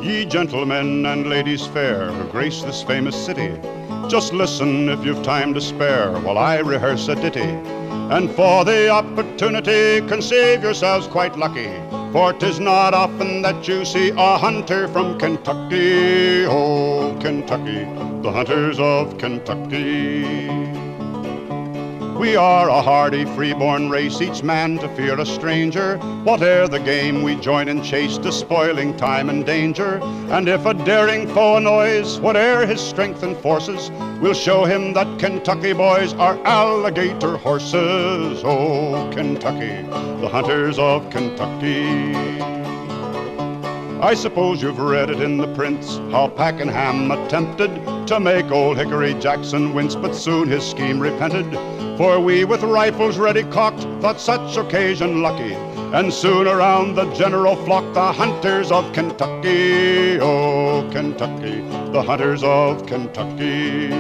Ye gentlemen and ladies fair who grace this famous city, just listen if you've time to spare while I rehearse a ditty. And for the opportunity, conceive yourselves quite lucky, for 'tis not often that you see a hunter from Kentucky. Oh, Kentucky, the hunters of Kentucky. We are a hardy, free-born race, each man to fear a stranger. Whate'er the game, we join in chase, despoiling time and danger. And if a daring foe annoys, whate'er his strength and forces, we'll show him that Kentucky boys are alligator horses. Oh, Kentucky, the hunters of Kentucky. I suppose you've read it in the prints, how Pakenham attempted to make old Hickory Jackson wince, but soon his scheme repented. For we with rifles ready cocked thought such occasion lucky, and soon around the general flock the hunters of Kentucky. Oh, Kentucky, the hunters of Kentucky.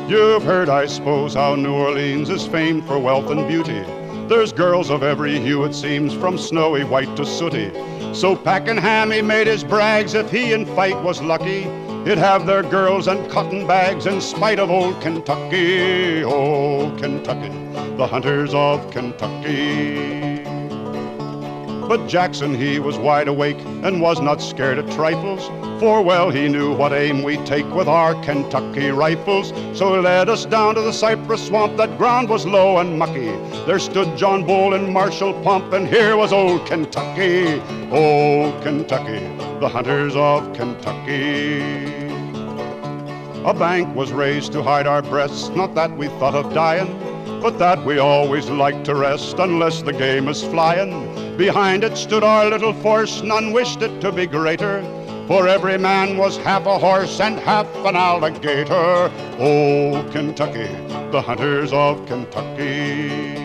You've heard, I suppose, how New Orleans is famed for wealth and beauty. There's girls of every hue, it seems, from snowy white to sooty. So Pakenham he made his brags, if he in fight was lucky, he'd have their girls and cotton bags in spite of old Kentucky. Oh, Kentucky, the hunters of Kentucky. But Jackson, he was wide awake and was not scared at trifles, for well he knew what aim we take with our Kentucky rifles. So he led us down to the cypress swamp, that ground was low and mucky. There stood John Bull in martial pomp, and here was old Kentucky. Oh, Kentucky, the hunters of Kentucky. A bank was raised to hide our breasts, not that we thought of dying, but that we always like to rest unless the game is flying. Behind it stood our little force, none wished it to be greater, for every man was half a horse and half an alligator. Oh, Kentucky, the hunters of Kentucky.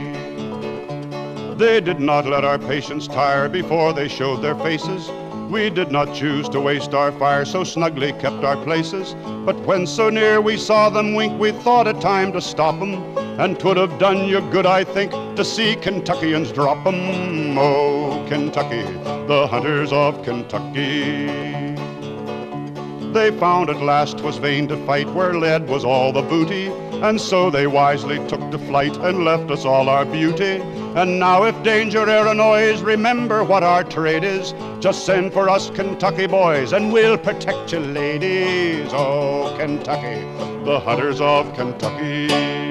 They did not let our patience tire before they showed their faces. We did not choose to waste our fire, so snugly kept our places. But when so near we saw them wink, we thought it time to stop 'em, and 'twould have done you good, I think, to see Kentuckians drop 'em. Oh, Kentucky, the hunters of Kentucky. They found at last 'twas vain to fight where lead was all the booty, and so they wisely took to flight and left us all our beauty. And now if danger e'er annoys, remember what our trade is. Just send for us Kentucky boys and we'll protect you ladies. Oh, Kentucky, the hunters of Kentucky.